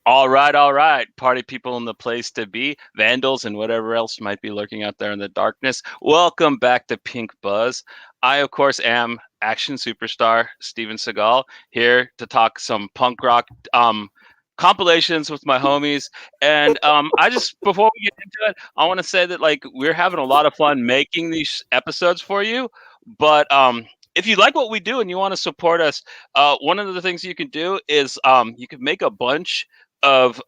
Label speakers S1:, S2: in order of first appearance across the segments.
S1: All right, all right. Party people in the place to be, vandals and whatever else might be lurking out there in the darkness. Welcome back to Pink Buzz. I, of course, am action superstar Steven Seagal, here to talk some punk rock compilations with my homies. And I just, before we get into it, I want to say that like we're having a lot of fun making these episodes for you. But if you like what we do and you want to support us, one of the things you can do is you can make a bunch of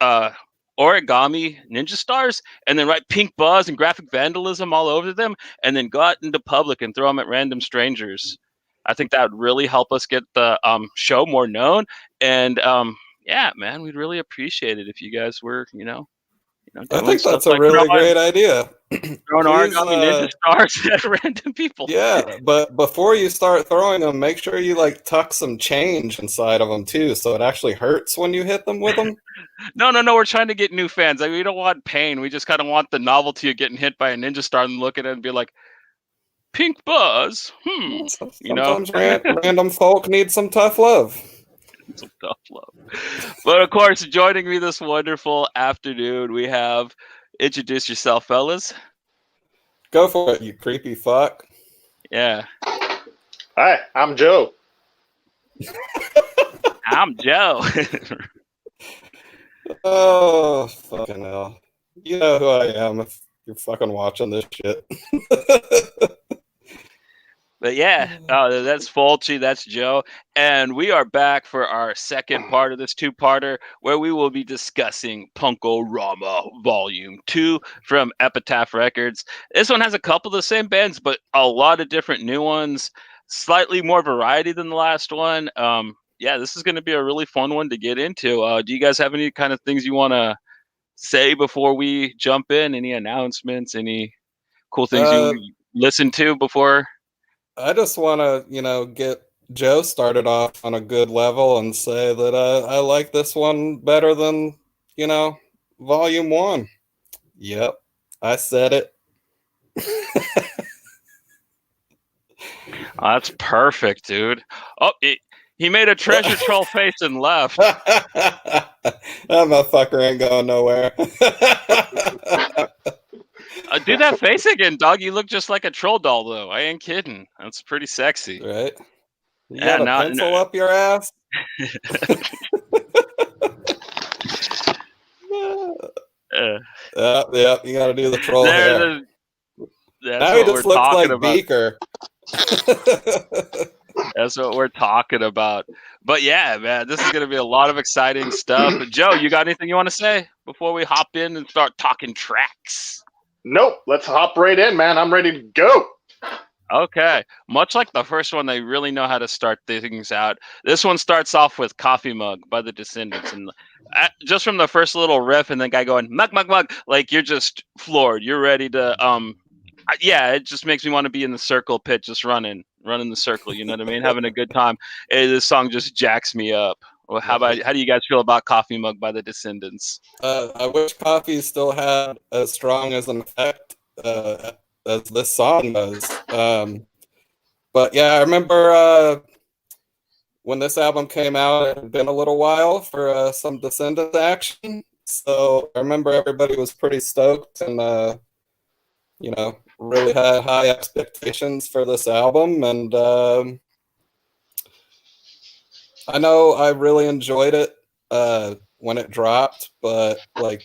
S1: origami ninja stars and then write pink buzz and graphic vandalism all over them and then go out into public and throw them at random strangers. I think that would really help us get the show more known. And yeah, man, we'd really appreciate it if you guys were,
S2: I
S1: doing
S2: think
S1: stuff
S2: that's a
S1: like
S2: really great idea.
S1: throwing
S2: Please,
S1: origami ninja stars at random people.
S2: yeah, but before you start throwing them, make sure you like tuck some change inside of them too, so it actually hurts when you hit them with them.
S1: No. We're trying to get new fans. Like, we don't want pain. We just kind of want the novelty of getting hit by a ninja star and look at it and be like, pink buzz.
S2: Sometimes random folk need some tough love.
S1: Some tough love. But of course, joining me this wonderful afternoon, we have, introduce yourself, fellas.
S2: Go for it, you creepy fuck.
S1: Yeah.
S3: Hi, I'm Joe.
S1: I'm Joe.
S2: Oh, fucking hell. You know who I am if you're fucking watching this shit.
S1: But yeah, that's Fulci, that's Joe, and we are back for our second part of this two-parter where we will be discussing PunkOramA Volume 2 from Epitaph Records. This one has a couple of the same bands, but a lot of different new ones, slightly more variety than the last one. Yeah, this is going to be a really fun one to get into. Do you guys have any kind of things you want to say before we jump in? Any announcements, any cool things you listen to before?
S2: I just want to, get Joe started off on a good level and say that I like this one better than, Volume 1. Yep, I said it.
S1: Oh, that's perfect, dude. Oh, he made a treasure troll face and left.
S2: That motherfucker ain't going nowhere.
S1: Do that face again, dog. You look just like a troll doll, though. I ain't kidding. That's pretty sexy.
S2: Right? You got a pencil up your ass? Yeah, you got to do the troll hair. Now he just looks like Beaker.
S1: That's what we're talking about. But yeah, man, this is going to be a lot of exciting stuff. But Joe, you got anything you want to say before we hop in and start talking tracks?
S3: Nope. Let's hop right in, man. I'm ready to go.
S1: Okay. Much like the first one, they really know how to start things out. This one starts off with Coffee Mug by the Descendants. And just from the first little riff and the guy going, mug, mug, mug, like you're just floored. You're ready to, yeah, it just makes me want to be in the circle pit, just running the circle. You know what I mean? Having a good time. This song just jacks me up. Well, how do you guys feel about Coffee Mug by the Descendants?
S2: I wish Coffee still had as strong as an effect as this song does. But yeah, I remember when this album came out, it had been a little while for some Descendants action. So I remember everybody was pretty stoked and, really had high expectations for this album. And I know I really enjoyed it when it dropped, but like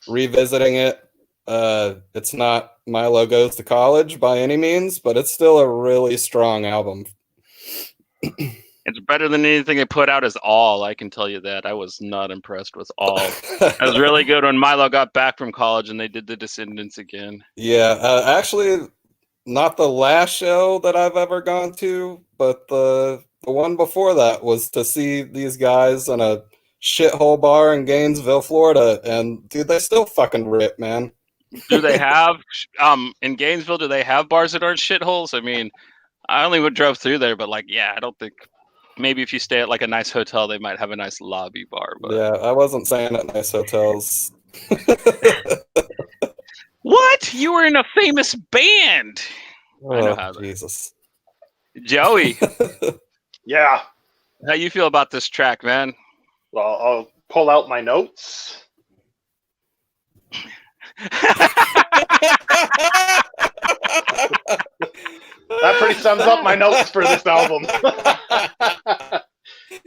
S2: revisiting it, it's not Milo Goes to College by any means, but it's still a really strong album.
S1: It's better than anything they put out as All. I can tell you that. I was not impressed with All. It was really good when Milo got back from college and they did the Descendants again.
S2: Yeah, actually, not the last show that I've ever gone to, but the one before that was to see these guys in a shithole bar in Gainesville, Florida, and dude, they still fucking rip, man.
S1: Do they have in Gainesville? Do they have bars that aren't shitholes? I mean, I only drove through there, but like, yeah, I don't think. Maybe if you stay at like a nice hotel, they might have a nice lobby bar. But
S2: yeah, I wasn't saying at nice hotels.
S1: What? You were in a famous band.
S2: Oh, I know how Jesus.
S1: Joey.
S3: Yeah.
S1: How you feel about this track, man?
S3: Well, pull out my notes. That pretty sums up my notes for this album.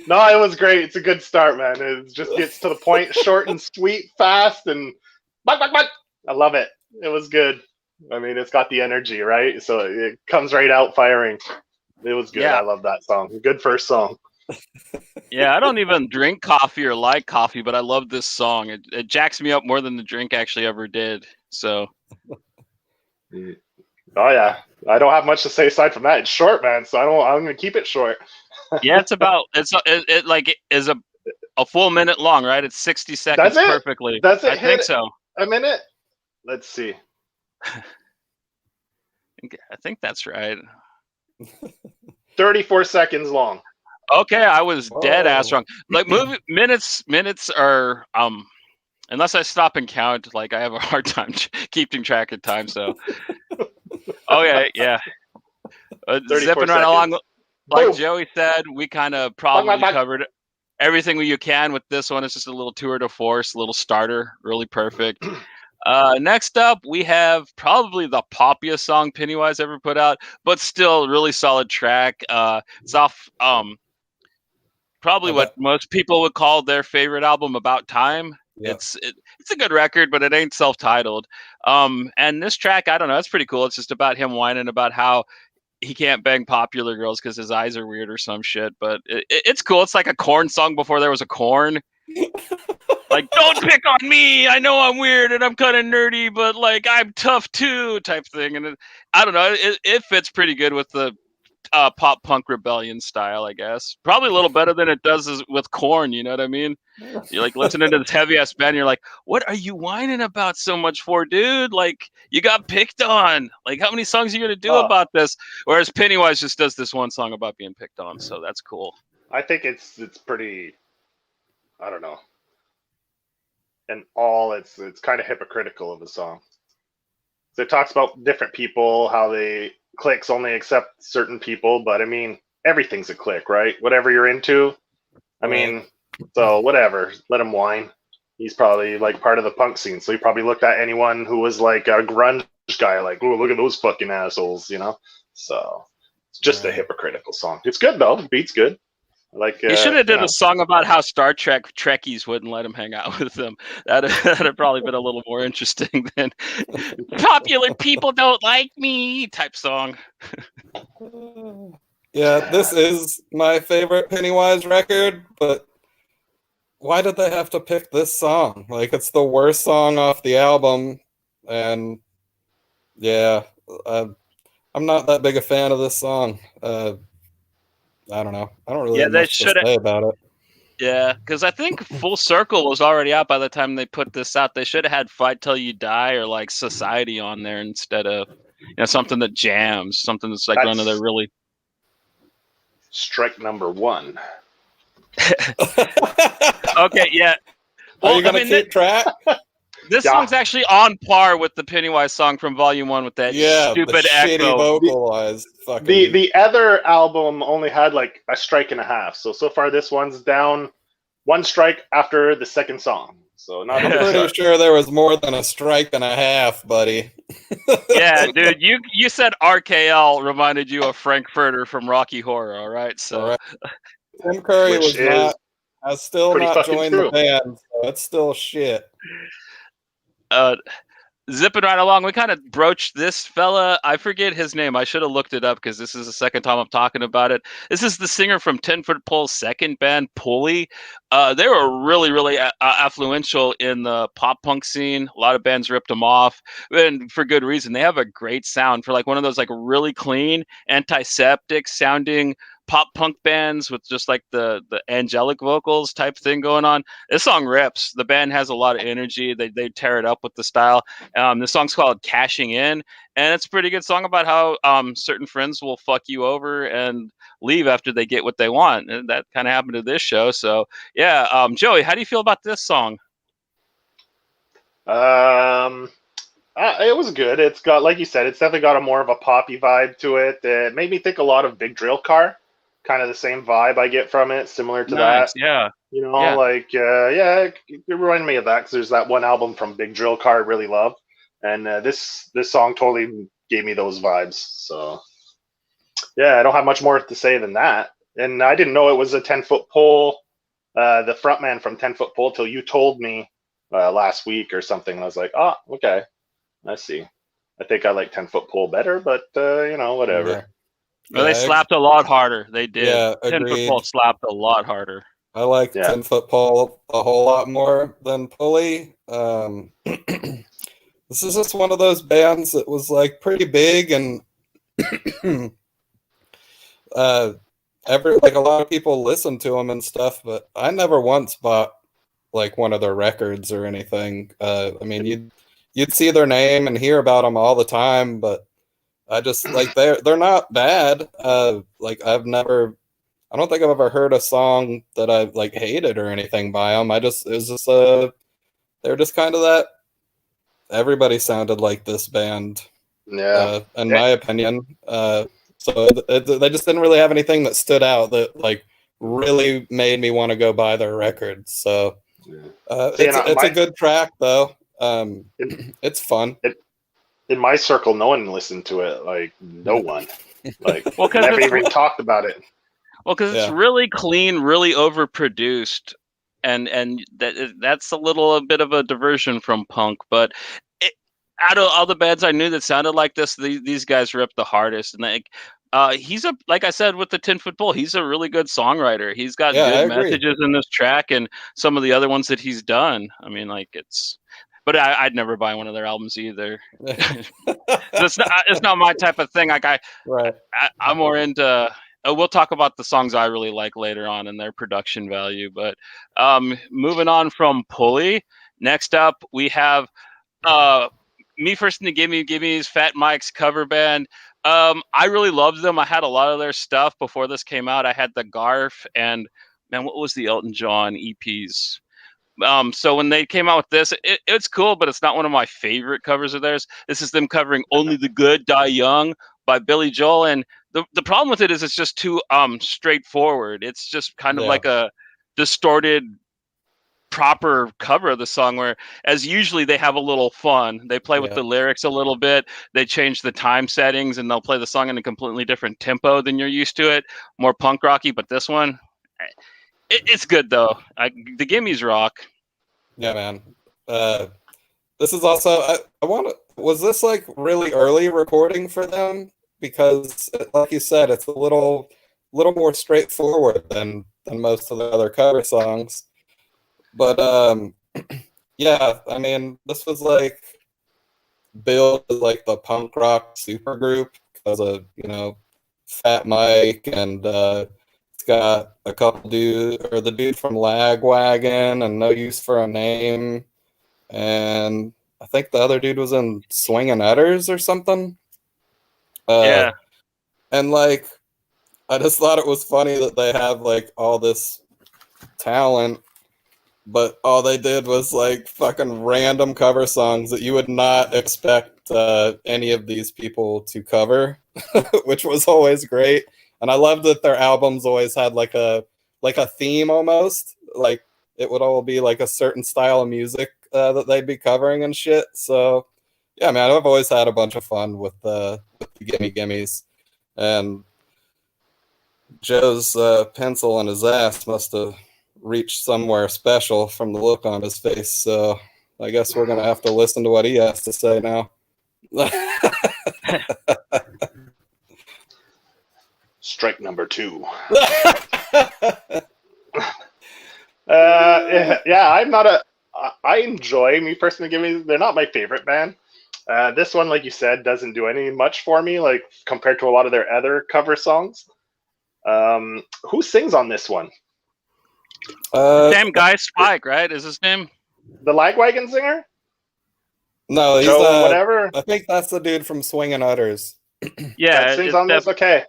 S3: No, it was great. It's a good start, man. It just gets to the point, short and sweet, fast, and bang, bang, bang. I love it. It was good. I mean, it's got the energy, right? So it comes right out firing. It was good.
S1: Yeah.
S3: I love that song. Good first song.
S1: Yeah, I don't even drink coffee or like coffee, but I love this song. It jacks me up more than the drink actually ever did. So.
S3: Oh yeah, I don't have much to say aside from that. It's short, man. So I'm gonna keep it short.
S1: Yeah, it is a full minute long, right? It's 60 seconds
S3: That's it?
S1: perfectly.
S3: Does it
S1: I think so.
S3: A minute? Let's see.
S1: I think that's right.
S3: 34 seconds long.
S1: Okay, I was dead ass
S2: Whoa.
S1: wrong. Like minutes are unless I stop and count, like I have a hard time keeping track of time. So, oh yeah.
S3: 34
S1: Zipping right
S3: seconds.
S1: along, like
S3: Boom.
S1: Joey said, we kind of probably covered everything you can with this one. It's just a little tour de force, a little starter, really perfect. Next up, we have probably the poppiest song Pennywise ever put out, but still really solid track. It's off probably what most people would call their favorite album, About Time. Yeah. It's a good record, but it ain't self-titled. And this track, I don't know, it's pretty cool. It's just about him whining about how he can't bang popular girls because his eyes are weird or some shit. But it's cool. It's like a Korn song before there was a Korn. Like, don't pick on me. I know I'm weird and I'm kind of nerdy, but like I'm tough too, type thing. And I don't know. It fits pretty good with the pop punk rebellion style, I guess. Probably a little better than it does with Korn. You know what I mean? You're like listening to this heavy ass band. You're like, what are you whining about so much for, dude? Like, you got picked on. Like, how many songs are you gonna do about this? Whereas Pennywise just does this one song about being picked on. So that's cool.
S3: I think it's pretty. I don't know. And all it's kind of hypocritical of a song. So it talks about different people, how they cliques only accept certain people, but I mean everything's a clique, right? Whatever you're into. I mean, so whatever. Let him whine. He's probably like part of the punk scene, so he probably looked at anyone who was like a grunge guy, like, "Oh, look at those fucking assholes," you know. So it's just a hypocritical song. It's good though. The beat's good. Like
S1: he should have did a song about how Star Trek Trekkies wouldn't let him hang out with them. That'd have probably been a little more interesting than "Popular people don't like me" type song.
S2: Yeah, this is my favorite Pennywise record, but why did they have to pick this song? Like, it's the worst song off the album, and yeah, I'm not that big a fan of this song. I don't know. I don't really have much to say about it.
S1: Yeah, because I think Full Circle was already out by the time they put this out. They should have had Fight Till You Die or like Society on there instead of something that jams, something that's like one of their really.
S3: Strike number one.
S1: Okay, yeah.
S2: Well, are you gonna keep track?
S1: This song's actually on par with the Pennywise song from Volume 1 with that stupid echo.
S2: Vocalized
S3: the other album only had like a strike and a half. So far this one's down one strike after the second song. So not
S2: I'm pretty sure there was more than a strike and a half, buddy.
S1: Yeah, dude, you said RKL reminded you of Frankfurter from Rocky Horror, all right? So
S2: Tim Curry has still not joined the band, so it's still shit.
S1: Zipping right along, we kind of broached this fella. I forget his name. I should have looked it up because this is the second time I'm talking about it. This is the singer from 10 Foot Pole's second band, Pulley. They were really, really affluential in the pop punk scene. A lot of bands ripped them off, and for good reason. They have a great sound for like one of those like really clean, antiseptic sounding pop punk bands with just like the angelic vocals type thing going on. This song rips. The band has a lot of energy. They tear it up with the style. This song's called Cashing In, and it's a pretty good song about how certain friends will fuck you over and leave after they get what they want. And that kind of happened to this show. So yeah, Joey, how do you feel about this song?
S3: It was good. It's got, like you said, it's definitely got a more of a poppy vibe to it. It made me think a lot of Big Drill Car. Kind of the same vibe I get from it, similar to that.
S1: Yeah.
S3: You know,
S1: Yeah.
S3: like yeah, it reminded me of that because there's that one album from Big Drill Car I really love, and this song totally gave me those vibes. So yeah, I don't have much more to say than that. And I didn't know it was a 10-foot pole, the frontman from 10-foot pole, till you told me last week or something. I was like, oh, okay, I see. I think I like 10-foot pole better, but you know,
S2: Yeah,
S3: whatever.
S1: Well, they
S2: yeah,
S1: slapped a lot harder. They did.
S2: yeah.
S1: 10-foot pole
S2: Agreed.
S1: slapped a lot harder.
S2: I like
S3: Yeah,
S2: 10-foot pole a whole lot more than pulley. This is just one of those bands that was like pretty big and uh, like a lot of people listen to them and stuff, but I never once bought like one of their records or anything. I mean, you'd see their name and hear about them all the time, but I just like they're not bad. Like I don't think I've ever heard a song that I like hated or anything by them. It was just they're just kind of that. Everybody sounded like this band,
S3: yeah.
S2: in my opinion. So they just didn't really have anything that stood out that like really made me want to go buy their records. So
S3: Yeah. See,
S2: it's a good track though.
S3: in,
S2: It's fun.
S3: in my circle, no one listened to it. Like no one. Like
S1: Well, because
S3: never
S1: it's
S3: even talked about it.
S1: it's
S2: Yeah,
S1: really clean, really overproduced, and that's a little a bit of a diversion from punk. But it, out of all the bands I knew that sounded like this, these guys ripped the hardest. And like, he's like I said with the 10-foot pole, he's a really good songwriter. He's got
S2: yeah, I
S1: good
S2: agree.
S1: messages in this track and some of the other ones that he's done. I mean, like it's. But I'd never buy one of their albums either. It's not my type of thing. Like
S2: Right.
S1: I'm more into. We'll talk about the songs I really like later on and their production value. But moving on from Pulley, next up we have uh, Me First and the Gimme's Fat Mike's cover band. I really loved them. I had a lot of their stuff before this came out. I had the Garf and man, what was the Elton John EPs? So when they came out with this, it's cool, but it's not one of my favorite covers of theirs. This is them covering "Only the Good Die Young" by Billy Joel, and the problem with it is it's just too straightforward. It's just kind of
S2: Yeah,
S1: like a distorted proper cover of the song where as usually they have a little fun. They play with
S2: yeah,
S1: the lyrics a little bit. They change the time settings and they'll play the song in a completely different tempo than you're used to it, more punk rocky, but this one it's good though. The Gimmies rock.
S2: yeah, man. Uh, this is also I want to. Was this like really early recording for them? Because, like you said, it's a little more straightforward than most of the other cover songs. But yeah, I mean, this was like billed as like the punk rock supergroup because of Fat Mike and it's got a couple the dude from Lagwagon and No Use for a Name, and I think the other dude was in Swingin' Utters or something. Uh,
S1: Yeah.
S2: and like, I just thought it was funny that they have like all this talent, but all they did was like fucking random cover songs that you would not expect any of these people to cover, which was always great. And I love that their albums always had like a theme almost, like it would all be like a certain style of music that they'd be covering and shit. So yeah, man, I've always had a bunch of fun with the Gimme Gimmes, and Joe's pencil on his ass must have reached somewhere special from the look on his face. So I guess we're gonna have to listen to what he has to say now.
S3: Strike number 2. Yeah, I'm not a. I enjoy Me First and the Gimmes. They're not my favorite band. This one, like you said, doesn't do any much for me, like compared to a lot of their other cover songs. Who sings on this one?
S1: Same guy, Spike, right? Is his name?
S3: The Lagwagon singer?
S2: No, he's
S3: Joe, whatever.
S2: I think that's the dude from Swingin' Utters.
S1: Yeah,
S3: That sings on this. Okay,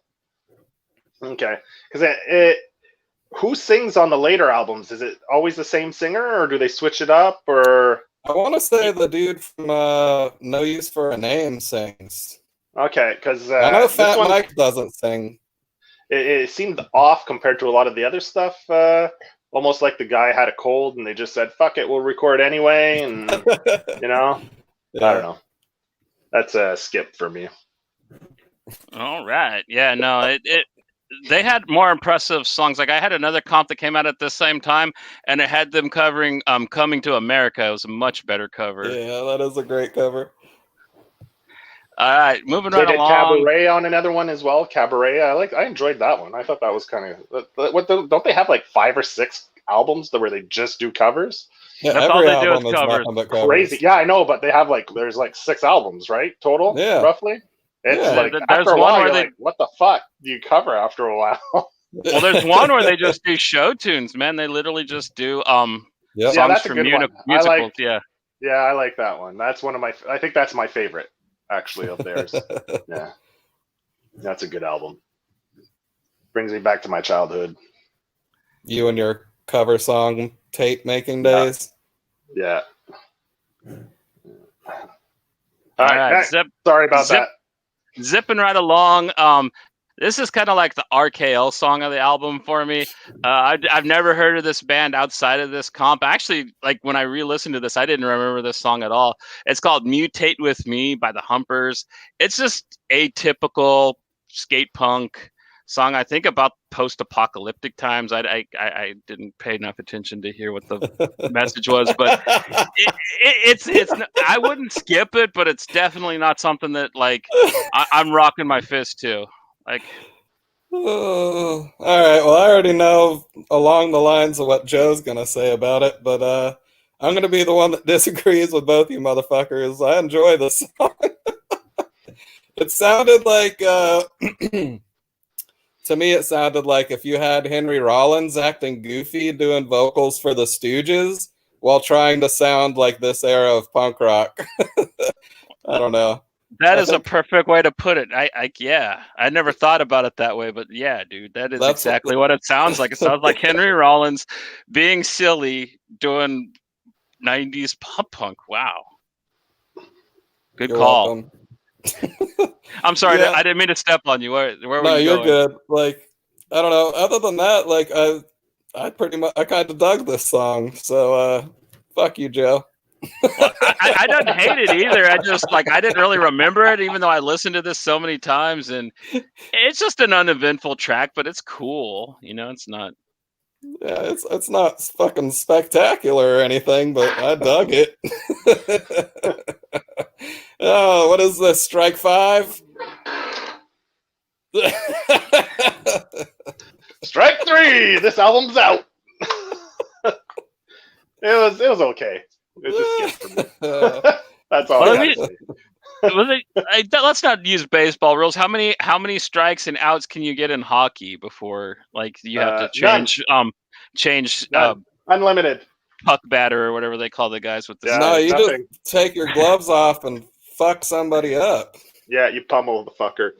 S3: okay. Because who sings on the later albums? Is it always the same singer, or do they switch it up? Or
S2: I want to say the dude from No Use for a Name sings.
S3: okay, because
S2: I know
S3: this
S2: Fat
S3: one
S2: Mike doesn't sing.
S3: it seemed off compared to a lot of the other stuff almost like the guy had a cold and they just said, "Fuck it, we'll record anyway." And you know, I don't know. That's a skip for me.
S1: All right. Yeah, no, it they had more impressive songs. Like I had another comp that came out at the same time and it had them covering Coming to America. It was a much better cover.
S2: Yeah, that is a great cover.
S1: All right, moving
S3: They
S1: right
S3: did
S1: along.
S3: Cabaret on another one as well. Cabaret, I enjoyed that one. I thought that was kind of don't they have like 5 or 6 albums where they just do covers?
S2: Yeah,
S1: That's all
S2: every
S1: they do
S2: album
S1: is
S2: is
S1: covers.
S2: nothing but covers.
S3: Crazy. Yeah, I know, but they have there's 6 albums, right? Total, roughly. It's
S2: Yeah.
S3: after a while, you're like, what the fuck do you cover after a while?
S1: Well, there's one where they just do show tunes, man. They literally just do songs
S3: that's a
S1: from
S3: good one.
S1: musicals. Yeah,
S3: I like that one. That's one of my. I think that's my favorite, actually, of theirs. Yeah, that's a good album. Brings me back to my childhood.
S2: You and your cover song tape making days.
S3: Yeah. All right.
S1: Zip,
S3: sorry about that.
S1: Zipping right along. This is kind of like the RKL song of the album for me. I've never heard of this band outside of this comp. Actually, like when I re-listened to this, I didn't remember this song at all. It's called Mutate With Me by the Humpers. It's just atypical skate punk song. I think about post-apocalyptic times. I didn't pay enough attention to hear what the message was, but it's I wouldn't skip it, but it's definitely not something that I'm rocking my fist to.
S2: All right. Well, I already know along the lines of what Joe's gonna say about it, but I'm gonna be the one that disagrees with both you motherfuckers. I enjoy this song. It sounded like, to me, it sounded like if you had Henry Rollins acting goofy doing vocals for the Stooges while trying to sound like this era of punk rock. I don't know.
S1: That is a perfect way to put it. I never thought about it that way, but yeah, dude, that's exactly what it sounds like. It sounds like Henry Rollins being silly doing 90s pop punk. Wow. Good call. I'm sorry,
S2: Yeah.
S1: I didn't mean to step on you. Where were
S2: no,
S1: you
S2: you're
S1: going?
S2: good. I don't know. Other than that, I kind of dug this song. So fuck you, Joe.
S1: Well, I didn't hate it either. I just I didn't really remember it, even though I listened to this so many times, and it's just an uneventful track, but it's cool. It's not.
S2: Yeah, it's not fucking spectacular or anything, but I dug it. Oh, what is this? Strike 5?
S3: Strike 3. This album's out. It was okay. It was just skip for me. That's all.
S1: Let's not use baseball rules. How many strikes and outs can you get in hockey before you have to change
S3: unlimited
S1: puck batter or whatever they call the guys with the
S2: no, you just take your gloves off and fuck somebody up.
S3: Yeah, you pummel the fucker.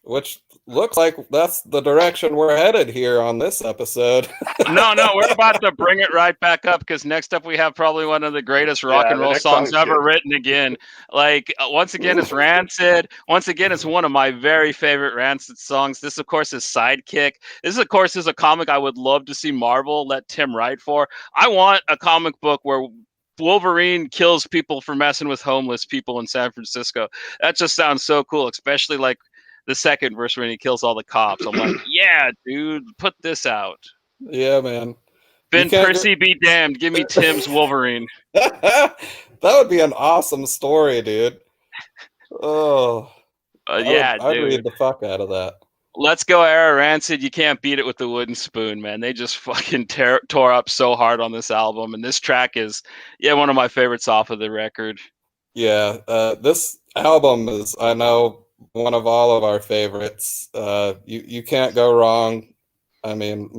S2: Which looks like that's the direction we're headed here on this episode.
S1: No, we're about to bring it right back up because next up we have probably one of the greatest rock and roll songs ever written again. Once again, it's Rancid. Once again, it's one of my very favorite Rancid songs. This, of course, is Sidekick. This, of course, is a comic I would love to see Marvel let Tim write for. I want a comic book where Wolverine kills people for messing with homeless people in San Francisco. That just sounds so cool, especially the second verse when he kills all the cops. I'm like, yeah, dude, put this out.
S2: Yeah, man.
S1: Ben Percy be damned. Give me Tim's Wolverine.
S2: That would be an awesome story, dude. Oh.
S1: I'd
S2: read the fuck out of that.
S1: Let's go, era Rancid. You can't beat it with the wooden spoon, man. They just fucking tore up so hard on this album. And this track is, one of my favorites off of the record.
S2: Yeah, this album is, I know, one of all of our favorites. You can't go wrong. I mean,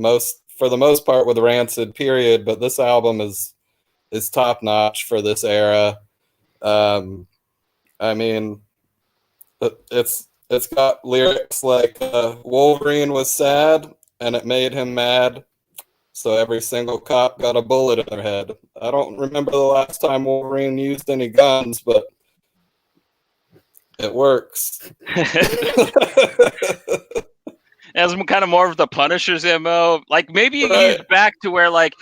S2: for the most part with Rancid, period. But this album is top notch for this era. I mean, it's got lyrics like Wolverine was sad and it made him mad, so every single cop got a bullet in their head. I don't remember the last time Wolverine used any guns, but it works.
S1: As kind of more of the Punisher's MO. Like maybe
S2: Right.
S1: he's back to where like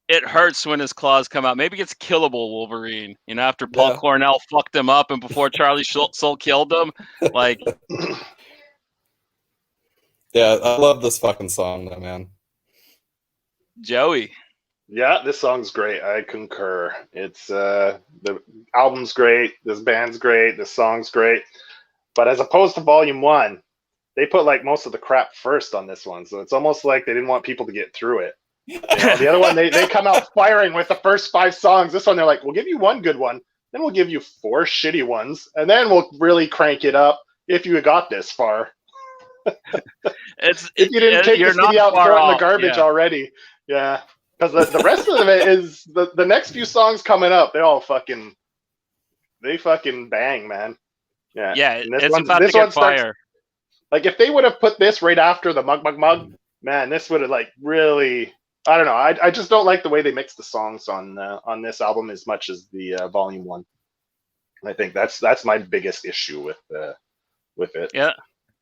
S1: it hurts when his claws come out. Maybe it's killable Wolverine. You know, after Paul
S2: Yeah.
S1: Cornell fucked him up and before Charlie Soule killed him. Like,
S2: Yeah, I love this fucking song, though, man.
S1: Joey.
S3: Yeah, this song's great. I concur. It's the album's great, this band's great, this song's great. But as opposed to Volume 1, they put like most of the crap first on this one. So it's almost like they didn't want people to get through it. You know, the other one, they come out firing with the first 5 songs. This one, they're like, we'll give you one good one, then we'll give you 4 shitty ones, and then we'll really crank it up if you got this far. If you didn't take the CD out and throw it in the garbage already. Yeah. Because the rest of it is, the next few songs coming up, they fucking bang, man. Yeah.
S1: Yeah, it's about to get fire.
S3: Like, if they would have put this right after the Mug, man, this would have, like, really... I don't know. I just don't like the way they mix the songs on this album as much as the Volume 1. I think that's my biggest issue with it.
S1: Yeah,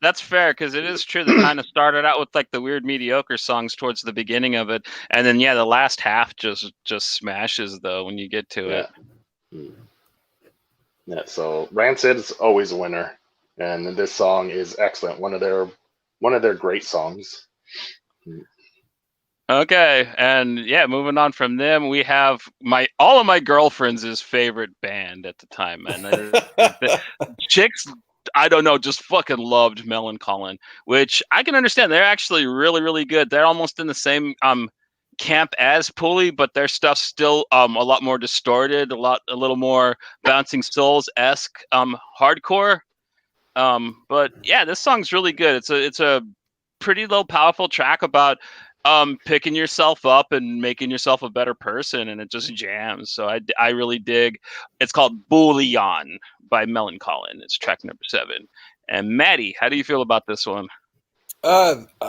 S1: that's fair, because it is true. They kind of started out with like the weird mediocre songs towards the beginning of it, and then the last half just smashes though when you get to it.
S3: Yeah. So Rancid's always a winner, and this song is excellent. One of their great songs.
S1: Okay, and moving on from them, we have all of my girlfriends' favorite band at the time, man. The chicks, I don't know, just fucking loved Millencolin, which I can understand. They're actually really, really good. They're almost in the same camp as Pulley, but their stuff's still a lot more distorted, a little more Bouncing Souls-esque hardcore. But yeah, this song's really good. It's a pretty low, powerful track about picking yourself up and making yourself a better person, and it just jams. So I really dig. It's called Bullion by Millencolin. It's track number 7. And Maddie, how do you feel about this one?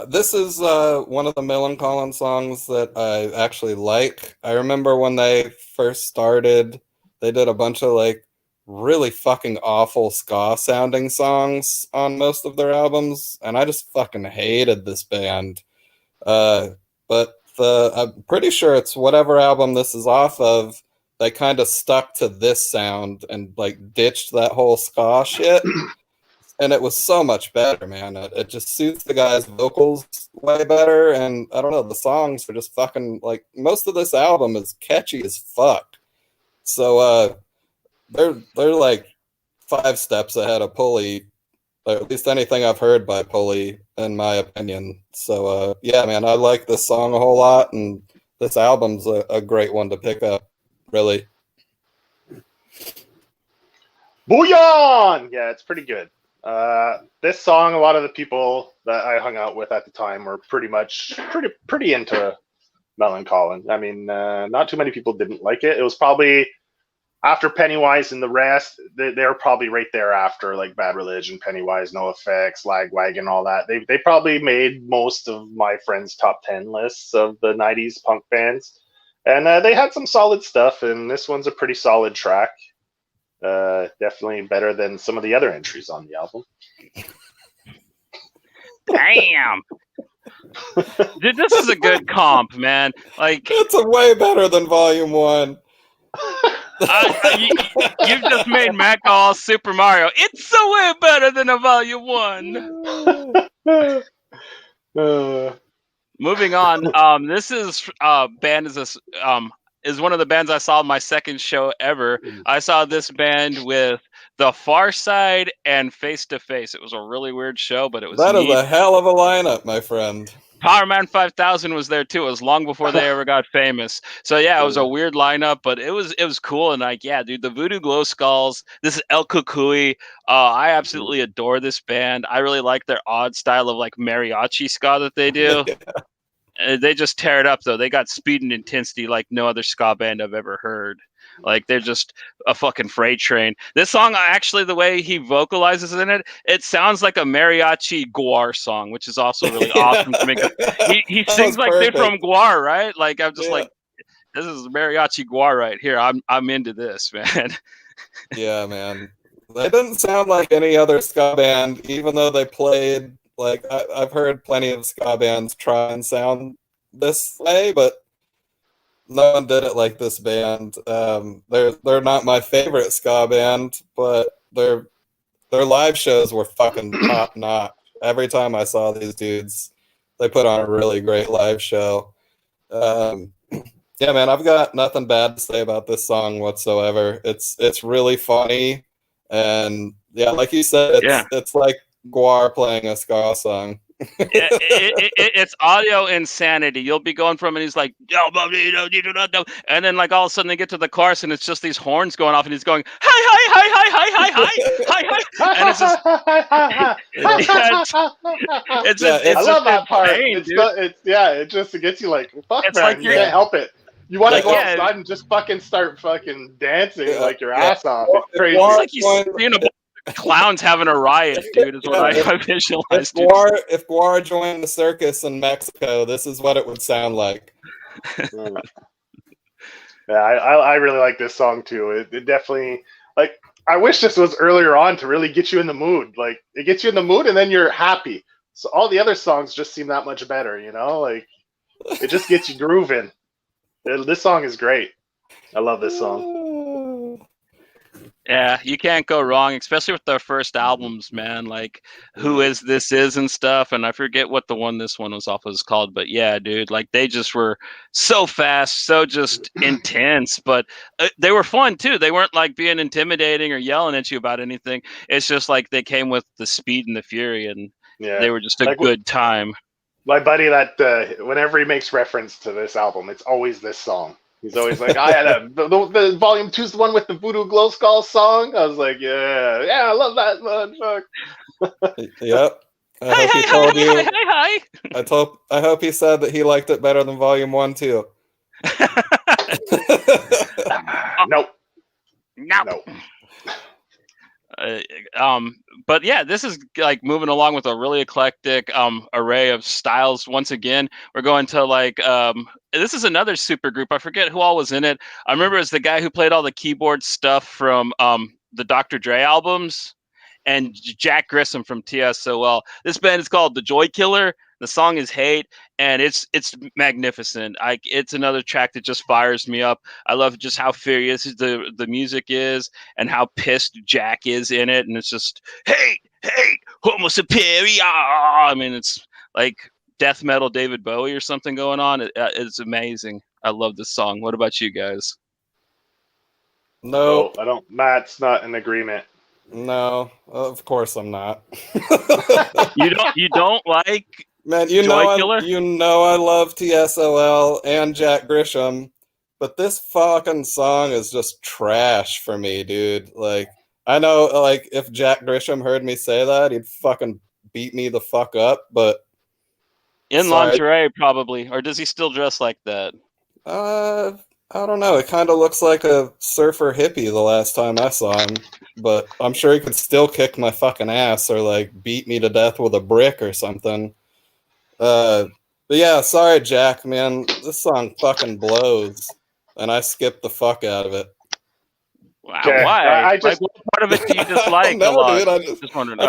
S2: This is one of the Millencolin songs that I actually like. I remember when they first started, they did a bunch of like really fucking awful ska sounding songs on most of their albums, and I just fucking hated this band. But I'm pretty sure it's whatever album this is off of, they kind of stuck to this sound and like ditched that whole ska shit. And it was so much better, man. It just suits the guy's vocals way better. And I don't know, the songs are just fucking like, most of this album is catchy as fuck. So they're like 5 steps ahead of Pulley, or at least anything I've heard by Pulley, in my opinion. So, yeah, man, I like this song a whole lot, and this album's a great one to pick up, really.
S3: Bouillon! Yeah, it's pretty good. This song, a lot of the people that I hung out with at the time were pretty into Millencolin. I mean, not too many people didn't like it. It was probably... after Pennywise and the rest, they're probably right there after, like Bad Religion, Pennywise, NoFX, Lagwagon, all that. They probably made most of my friends' top 10 lists of the 90s punk bands. And they had some solid stuff, and this one's a pretty solid track. Definitely better than some of the other entries on the album.
S1: Damn! Dude, this is a good comp, man. Like,
S2: it's a way better than Volume 1.
S1: You've just made Matt go all Super Mario. It's so way better than a Volume 1. Moving on. This is band is one of the bands I saw my second show ever. I saw this band with The Far Side and Face to Face. It was a really weird show, but it was
S2: That
S1: neat.
S2: is a hell of a lineup, my friend.
S1: Power Man 5000 was there too. It was long before they ever got famous. So yeah, it was a weird lineup, but it was cool. And like, yeah, dude, the Voodoo Glow Skulls. This is El Cucuy. I absolutely adore this band. I really like their odd style of like mariachi ska that they do. They just tear it up though. They got speed and intensity like no other ska band I've ever heard. Like they're just a fucking freight train. This song, actually, the way he vocalizes in it, it sounds like a mariachi Guar song, which is also really awesome to make. He sings like they're from Guar, right? Like I'm just like, this is mariachi Guar right here. I'm into this, man.
S2: Yeah, man. They didn't sound like any other ska band, even though they played Like I've heard plenty of ska bands try and sound this way, but no one did it like this band. They're not my favorite ska band, but their live shows were fucking top notch. Every time I saw these dudes, they put on a really great live show. Um, yeah, man, I've got nothing bad to say about this song whatsoever. It's really funny, and yeah, like you said,
S1: Yeah.
S2: it's like Guar playing a ska song.
S1: It's audio insanity. You'll be going from, and he's like, and then like all of a sudden they get to the chorus, and it's just these horns going off, and he's going, hi, hi, hi, hi, hi, hi, hi, hi, hi, and it's just,
S3: I love that part.
S1: insane,
S3: It gets you like, fuck,
S1: It's
S3: man,
S1: like
S3: you can't help it. You want to
S1: like,
S3: go
S1: yeah.
S3: outside and just fucking start fucking dancing
S2: Yeah,
S3: like your
S2: yeah.
S3: ass off. It's crazy.
S1: It's like you've seen a bunch of clowns having a riot, dude, is what I visualized.
S2: If Guar joined the circus in Mexico, this is what it would sound like.
S3: Yeah, I really like this song too. It definitely, like, I wish this was earlier on to really get you in the mood. Like, it gets you in the mood and then you're happy. So all the other songs just seem that much better, you know? Like, it just gets you grooving. This song is great. I love this song.
S1: Yeah, you can't go wrong, especially with their first albums, man. Like, Who Is This Is and stuff. And I forget what the one this one was off was called, but yeah, dude, like they just were so fast, so just intense. But they were fun too. They weren't like being intimidating or yelling at you about anything. It's just like they came with the speed and the fury, and they were just a
S3: like,
S1: good time.
S3: My buddy, that whenever he makes reference to this album, it's always this song. He's always like, I had the volume 2's the one with the Voodoo Glow Skull song. I was like, yeah, I love that, man.
S2: Yep. I hope he said that he liked it better than volume 1 too.
S3: Nope.
S1: But yeah, this is like moving along with a really eclectic array of styles. Once again, we're going to like this is another super group. I forget who all was in it. I remember it's the guy who played all the keyboard stuff from the Dr. Dre albums, and Jack Grissom from TSOL. This band is called The Joy Killer. The song is Hate, and it's magnificent. It's another track that just fires me up. I love just how furious the music is and how pissed Jack is in it. And it's just, hate, homo superior. I mean, it's like death metal David Bowie or something going on. It's amazing. I love this song. What about you guys?
S2: No,
S3: I don't. Matt's not in agreement.
S2: No, of course I'm not.
S1: You don't like...
S2: Man, you know I love TSOL and Jack Grisham, but this fucking song is just trash for me, dude. Like, I know, like, if Jack Grisham heard me say that, he'd fucking beat me the fuck up, but...
S1: In lingerie, probably. Or does he still dress like that?
S2: I don't know. It kind of looks like a surfer hippie the last time I saw him, but I'm sure he could still kick my fucking ass or, like, beat me to death with a brick or something. But yeah, sorry, Jack, man. This song fucking blows, and I skipped the fuck out of it.
S1: Wow, why?
S3: I just...
S1: like, what part of it do you dislike a lot? Dude,
S2: I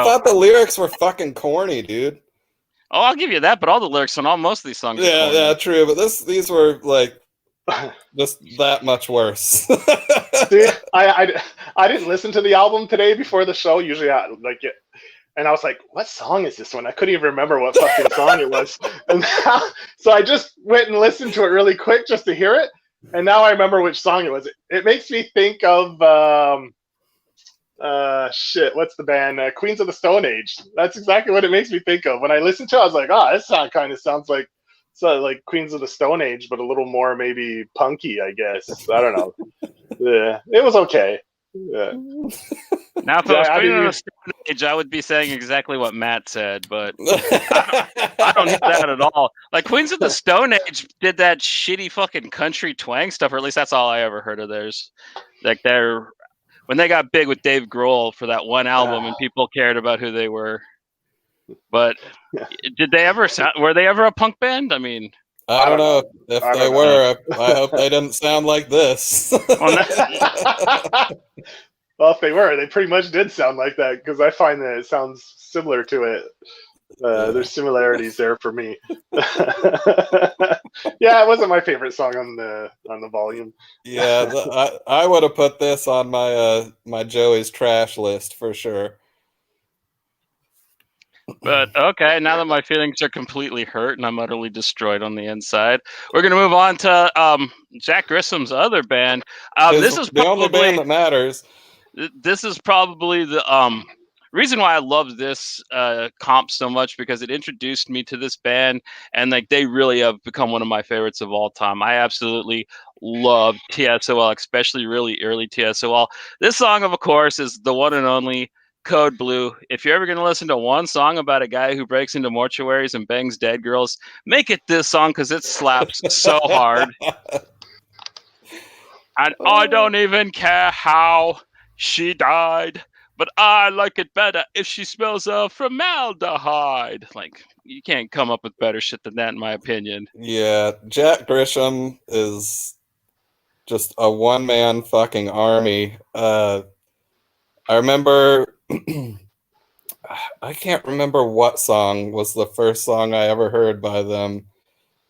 S2: thought the lyrics were fucking corny, dude.
S1: Oh, I'll give you that, but all the lyrics on most of these songs are corny.
S2: Yeah, true, but these were, like, just that much worse.
S3: See, I didn't listen to the album today before the show. Usually I like it. And I was like, what song is this one? I couldn't even remember what fucking song it was. And so I just went and listened to it really quick just to hear it. And now I remember which song it was. It makes me think of, what's the band? Queens of the Stone Age. That's exactly what it makes me think of. When I listened to it, I was like, this song kind of sounds like Queens of the Stone Age, but a little more maybe punky, I guess. I don't know. Yeah, it was okay. Yeah.
S1: Now, if I was Queen of the Stone Age, I would be saying exactly what Matt said, but I don't hit that at all. Like, Queens of the Stone Age did that shitty fucking country twang stuff, or at least that's all I ever heard of theirs. Like, when they got big with Dave Grohl for that one album, and people cared about who they were. But were they ever a punk band? I mean,
S2: I don't know. If they were, I hope they didn't sound like this.
S3: Well, if they were, they pretty much did sound like that, because I find that it sounds similar to it. There's similarities there for me. Yeah, it wasn't my favorite song on the volume.
S2: Yeah, I would have put this on my my Joey's trash list for sure.
S1: But okay, now that my feelings are completely hurt and I'm utterly destroyed on the inside, we're gonna move on to Jack Grissom's other band. This is
S2: the only band that matters.
S1: This is probably the reason why I love this comp so much, because it introduced me to this band, and like they really have become one of my favorites of all time. I absolutely love TSOL, especially really early TSOL. This song, of course, is the one and only Code Blue. If you're ever going to listen to one song about a guy who breaks into mortuaries and bangs dead girls, make it this song, because it slaps so hard. And I don't even care how she died, but I like it better if she smells of formaldehyde. Like, you can't come up with better shit than that, in my opinion.
S2: Yeah, Jack Grisham is just a one-man fucking army. I remember, I can't remember what song was the first song I ever heard by them,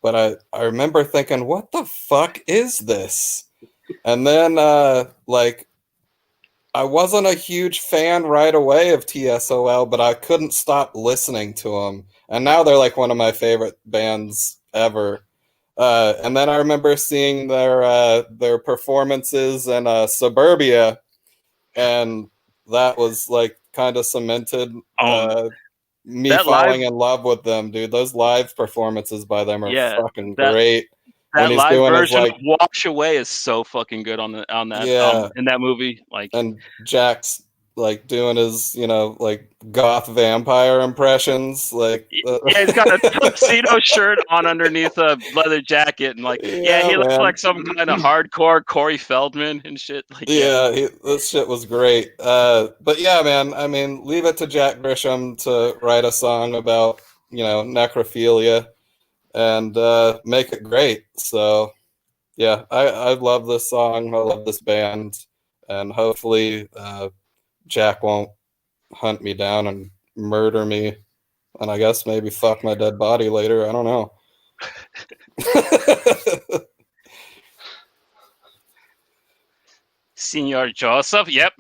S2: but I remember thinking, what the fuck is this? And then, like, I wasn't a huge fan right away of TSOL, but I couldn't stop listening to them. And now they're like one of my favorite bands ever. And then I remember seeing their performances in Suburbia, and that was like kind of cemented me falling in love with them, dude. Those live performances by them are fucking great.
S1: That live version of "Wash Away" is so fucking good in that movie. Like,
S2: and Jack's like doing his like goth vampire impressions. Like,
S1: he's got a tuxedo shirt on underneath a leather jacket, and like he looks like some kind of hardcore Corey Feldman and shit. Like,
S2: this shit was great. But yeah, man, I mean, leave it to Jack Grisham to write a song about necrophilia and make it great. So yeah, I love this song. I love this band, and hopefully Jack won't hunt me down and murder me, and I guess maybe fuck my dead body later. I don't know.
S1: Senor Joseph, yep.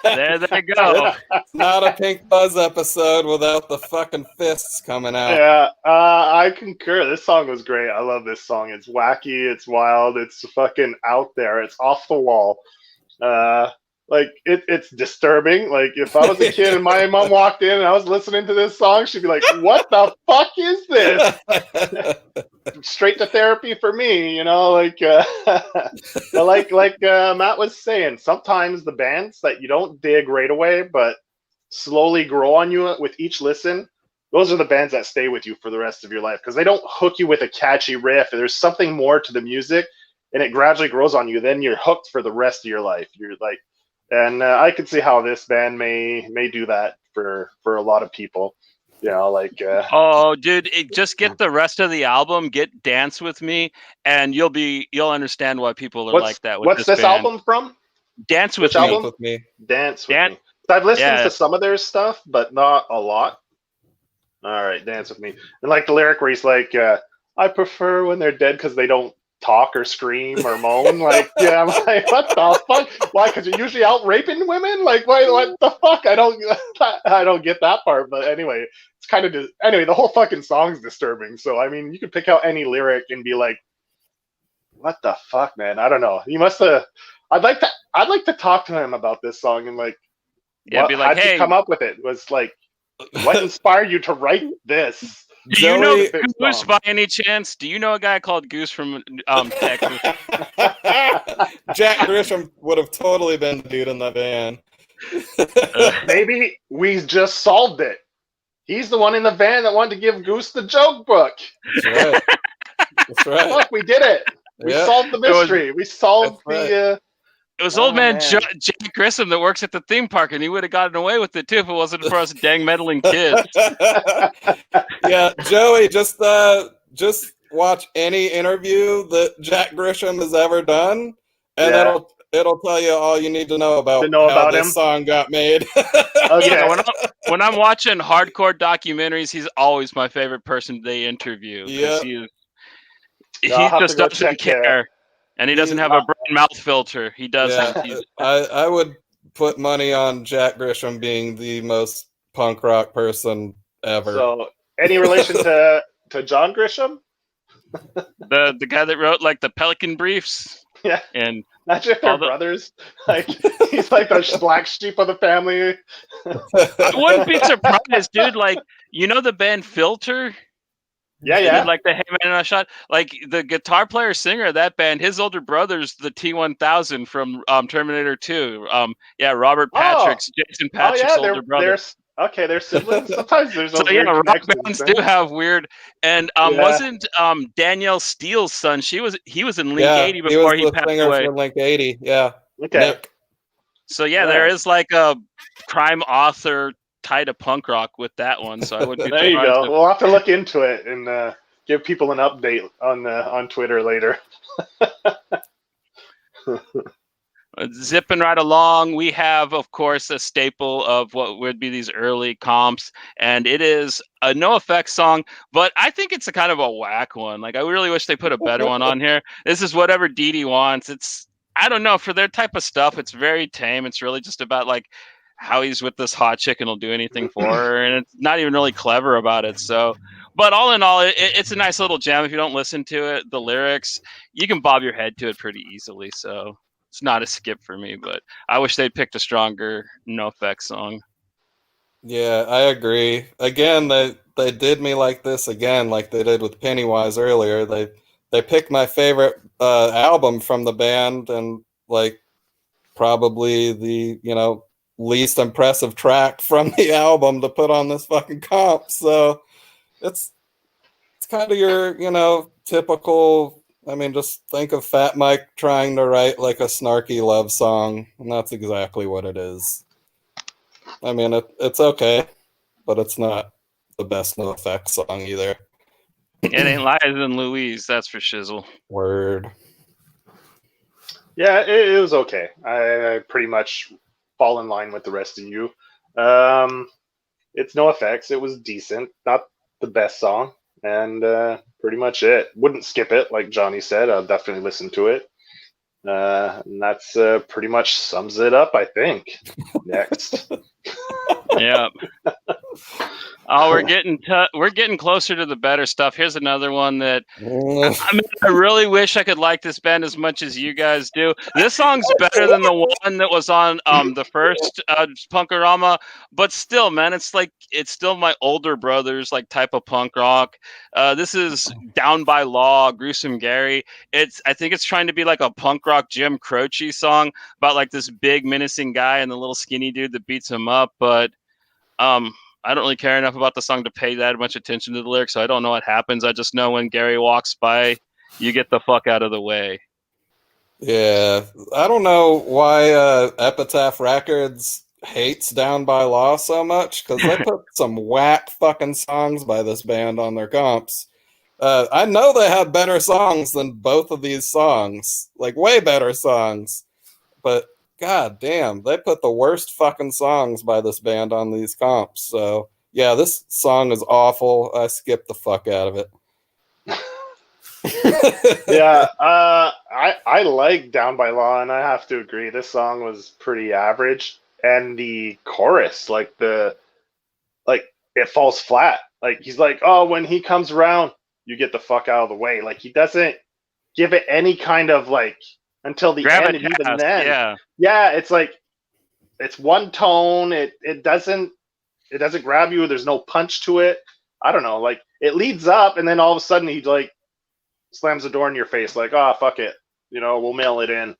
S1: There they go.
S2: It's not a Pink Buzz episode without the fucking fists coming out.
S3: Yeah, I concur. This song was great. I love this song. It's wacky, it's wild, it's fucking out there, it's off the wall. Like, it's disturbing. Like, if I was a kid and my mom walked in and I was listening to this song, she'd be like, what the fuck is this? Straight to therapy for me, like, like Matt was saying, sometimes the bands that you don't dig right away, but slowly grow on you with each listen, those are the bands that stay with you for the rest of your life, because they don't hook you with a catchy riff. There's something more to the music, and it gradually grows on you. Then you're hooked for the rest of your life. You're like, and I could see how this band may do that for a lot of people. Like
S1: oh, dude, just get the rest of the album, get Dance With Me, and you'll understand why people are like that with
S3: what's this
S1: band.
S3: album from?
S1: Dance With
S3: Me.
S2: Dance With Me.
S3: Dance With Me. So I've listened to some of their stuff, but not a lot. All right, Dance With Me. And like the lyric where he's like, I prefer when they're dead because they don't talk or scream or moan. Like, yeah, I'm like, what the fuck? Why? Because you're usually out raping women? Like, why? What the fuck? I don't get that part. But anyway, it's kind of anyway. The whole fucking song's disturbing. So I mean, you could pick out any lyric and be like, what the fuck, man? I don't know. You must have. I'd like to talk to him about this song and like,
S1: be like,
S3: how'd you come up with it? Was like, what inspired you to write this?
S1: Do you know Goose by any chance? Do you know a guy called Goose from Texas?
S2: Jack Grisham would have totally been the dude in that van.
S3: Maybe we just solved it. He's the one in the van that wanted to give Goose the joke book.
S2: That's right. That's right.
S3: Look, we did it. We solved the mystery. We solved the...
S1: It was old man Jack Grissom that works at the theme park, and he would have gotten away with it too if it wasn't for us dang meddling kids.
S2: Yeah, Joey, just watch any interview that Jack Grisham has ever done, and it'll tell you all you need to know about
S3: know
S2: how
S3: about
S2: this
S3: him.
S2: song got made.
S3: Okay.
S1: Yeah, when I'm watching hardcore documentaries, he's always my favorite person they interview because
S2: Yeah.
S3: I'll
S1: he
S3: have to
S1: just
S3: go
S1: doesn't
S3: check.
S1: care, and he doesn't have a brain mouth filter. He doesn't.
S2: Yeah, I would put money on Jack Grisham being the most punk rock person ever.
S3: So, any relation to John Grisham?
S1: The guy that wrote like the Pelican Briefs.
S3: Yeah.
S1: And
S3: imagine if they're brothers. Like he's like the black sheep of the family.
S1: I wouldn't be surprised, dude. Like, you know the band Filter?
S3: Yeah,
S1: They
S3: yeah.
S1: did like the Hey Man in a Shot. Like the guitar player singer of that band, his older brother's the T-1000 from Terminator 2. Yeah, Robert Patrick's Jason Patrick's older brother.
S3: They're siblings. Sometimes there's those
S1: So yeah,
S3: weird
S1: rock
S3: connections.
S1: bands do have weird. And
S3: Yeah.
S1: wasn't Danielle Steele's son? He was in Link
S2: Yeah,
S1: 80
S2: he was
S1: before he
S2: the
S1: passed
S2: singer
S1: away.
S2: for Link 80. Yeah.
S3: Okay.
S2: Nick.
S1: So yeah, there is like a crime author tied to punk rock with that one. So I would be
S3: There you
S1: surprised
S3: go.
S1: if
S3: We'll have to look into it and give people an update on Twitter later.
S1: zipping right along, we have, of course, a staple of what would be these early comps, and it is a No Effects song, but I think it's a kind of a whack one. Like, I really wish they put a better one on here. This is Whatever Dee Dee Wants. I don't know, for their type of stuff, it's very tame. It's really just about, like, how he's with this hot chick and will do anything for her, and it's not even really clever about it, so... But all in all, it's a nice little jam. If you don't listen to it, the lyrics, you can bob your head to it pretty easily, so... It's not a skip for me, but I wish they'd picked a stronger No Effects song.
S2: Yeah, I agree. Again, they did me like this again, like they did with Pennywise earlier. They picked my favorite album from the band and like probably the least impressive track from the album to put on this fucking comp. So it's kind of your typical. I mean, just think of Fat Mike trying to write like a snarky love song, and that's exactly what it is. I mean, it's okay, but it's not the best No Effects song either.
S1: It ain't Lies and Louise, that's for shizzle.
S2: Word.
S3: Yeah, it was okay. I pretty much fall in line with the rest of you. It's No Effects. It was decent, not the best song, and pretty much it. Wouldn't skip it, like Johnny said. I'll definitely listen to it. And that's pretty much sums it up, I think. Next.
S1: Yeah. Oh, we're getting closer to the better stuff. Here's another one that I really wish I could like this band as much as you guys do. This song's better than the one that was on the first PunkOramA, but still, man, it's still my older brother's like type of punk rock. This is Down by Law, Gruesome Gary. I think it's trying to be like a punk rock Jim Croce song about like this big menacing guy and the little skinny dude that beats him up, but I don't really care enough about the song to pay that much attention to the lyrics, so I don't know what happens. I just know when Gary walks by, you get the fuck out of the way.
S2: Yeah, I don't know why Epitaph Records hates Down by Law so much, because they put some whack fucking songs by this band on their comps. I know they have better songs than both of these songs, like way better songs, but god damn, they put the worst fucking songs by this band on these comps. So yeah, this song is awful. I skipped the fuck out of it.
S3: Yeah, I like Down by Law, and I have to agree, this song was pretty average. And the chorus, it falls flat. Like he's like, oh, when he comes around, you get the fuck out of the way. Like he doesn't give it any kind of like until the end, and even then, yeah, it's like it's one tone. It doesn't grab you. There's no punch to it. I don't know. Like it leads up, and then all of a sudden he like slams the door in your face. Like, oh fuck it, we'll mail it in.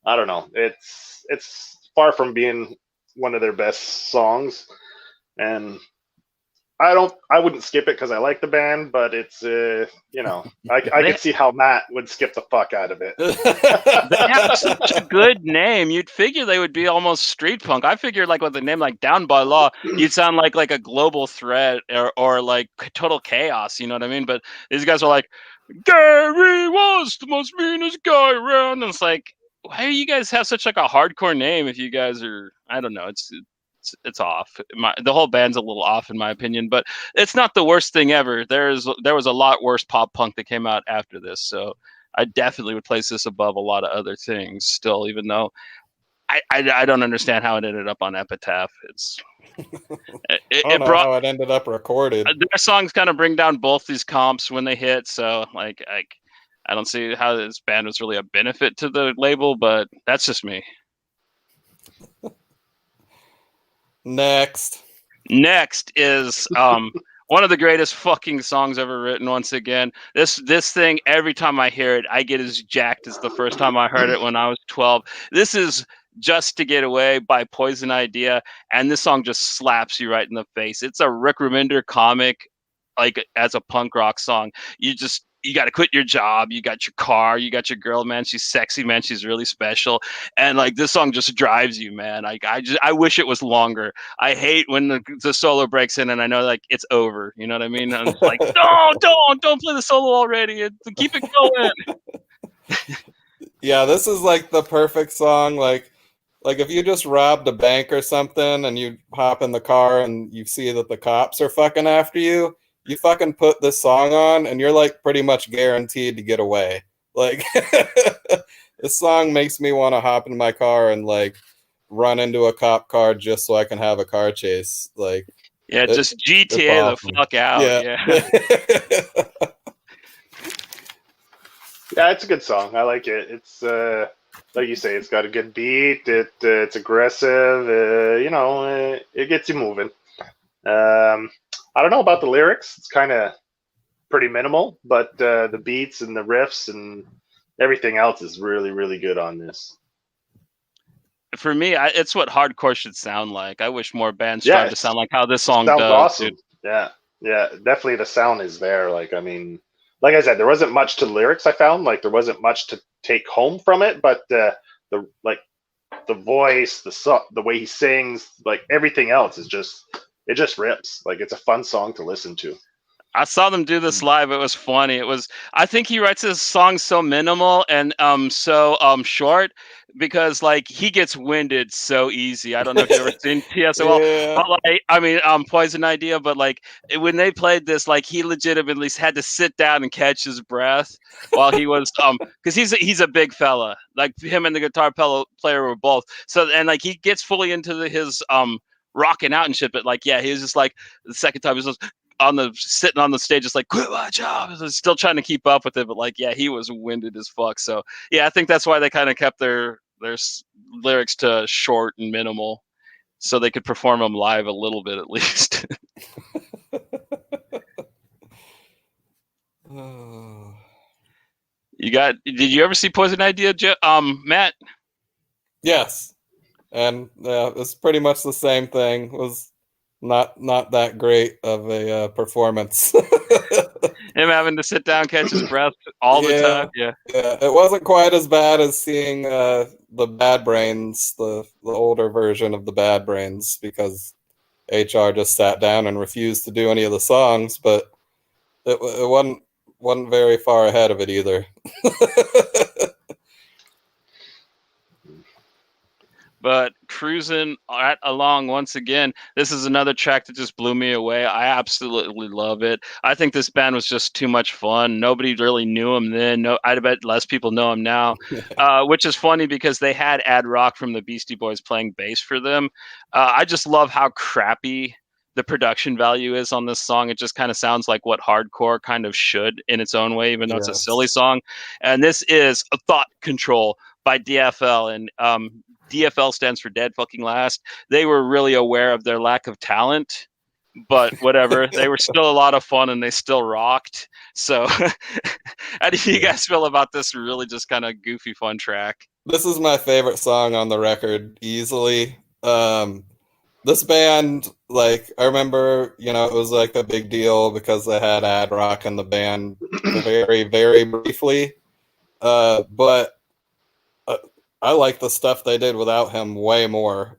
S3: I don't know. It's far from being one of their best songs, and I wouldn't skip it because I like the band, but it's I can see how Matt would skip the fuck out of it.
S1: They have such a good name. You'd figure they would be almost street punk. I figured like with a name like Down by Law, you'd sound like a global threat or like total chaos. You know what I mean? But these guys are like, Gary was the most meanest guy around. And it's like, why do you guys have such like a hardcore name if you guys are, I don't know, it's off. The whole band's a little off in my opinion, but it's not the worst thing ever. There was a lot worse pop punk that came out after this, so I definitely would place this above a lot of other things still, even though I don't understand how it ended up on Epitaph.
S2: I don't
S1: It
S2: know
S1: brought
S2: how it ended up recorded.
S1: their songs kind of bring down both these comps when they hit, so like I don't see how this band was really a benefit to the label, but that's just me.
S2: Next
S1: Is one of the greatest fucking songs ever written. Once again, this thing, every time I hear it, I get as jacked as the first time I heard it when I was 12. This is Just to Get Away by Poison Idea, and this song just slaps you right in the face. It's a Rick Remender comic, like as a punk rock song. You got to quit your job. You got your car. You got your girl, man. She's sexy, man. She's really special. And like this song just drives you, man. Like I wish it was longer. I hate when the solo breaks in and I know like it's over. You know what I mean? I'm just like, no, don't play the solo already. Keep it going.
S2: Yeah, this is like the perfect song. Like if you just robbed a bank or something and you hop in the car and you see that the cops are fucking after you, you fucking put this song on and you're like pretty much guaranteed to get away. Like this song makes me want to hop in my car and like run into a cop car just so I can have a car chase. Like
S1: yeah, just GTA
S2: awesome.
S1: The fuck out. Yeah.
S3: Yeah, it's a good song. I like it. It's like you say, it's got a good beat. It's aggressive. It gets you moving. I don't know about the lyrics. It's kind of pretty minimal, but the beats and the riffs and everything else is really, really good on this.
S1: For me, it's what hardcore should sound like. I wish more bands tried to sound like how this song
S3: sounds
S1: does.
S3: Awesome.
S1: Dude.
S3: Yeah, definitely the sound is there. Like, I mean, like I said, there wasn't much to the lyrics I found. Like, there wasn't much to take home from it, but the voice, the way he sings, like everything else is just rips. Like, it's a fun song to listen to.
S1: I saw them do this live. It was funny. I think he writes his songs so minimal and so short because like he gets winded so easy. I don't know if you've ever seen TSOL,
S2: Yeah.
S1: but like Poison Idea, but like when they played this, like he legitimately had to sit down and catch his breath while he was because he's a big fella. Like him and the guitar player were both. So and like he gets fully into his rocking out and shit, but like yeah, he was just like the second time he was just sitting on the stage, just like quit my job. I was still trying to keep up with it, but like yeah, he was winded as fuck. So yeah, I think that's why they kind of kept their lyrics to short and minimal, so they could perform them live a little bit at least. Did you ever see Poison Idea, Matt?
S2: Yes, and it's pretty much the same thing. It was not that great of a performance.
S1: Him having to sit down, catch his breath all the time. Yeah,
S2: it wasn't quite as bad as seeing the Bad Brains, the older version of the Bad Brains, because HR just sat down and refused to do any of the songs, but it wasn't very far ahead of it either.
S1: But cruising along once again, this is another track that just blew me away. I absolutely love it. I think this band was just too much fun. Nobody really knew him then. I bet less people know him now, which is funny because they had Ad Rock from the Beastie Boys playing bass for them. I just love how crappy the production value is on this song. It just kind of sounds like what hardcore kind of should in its own way, even though it's a silly song. And this is a Thought Control by DFL, and DFL stands for Dead Fucking Last. They were really aware of their lack of talent, but whatever. They were still a lot of fun and they still rocked. So how do you guys feel about this really just kind of goofy fun track?
S2: This is my favorite song on the record, easily. This band, like, I remember, it was like a big deal because they had Ad Rock in the band very, very briefly. But I like the stuff they did without him way more.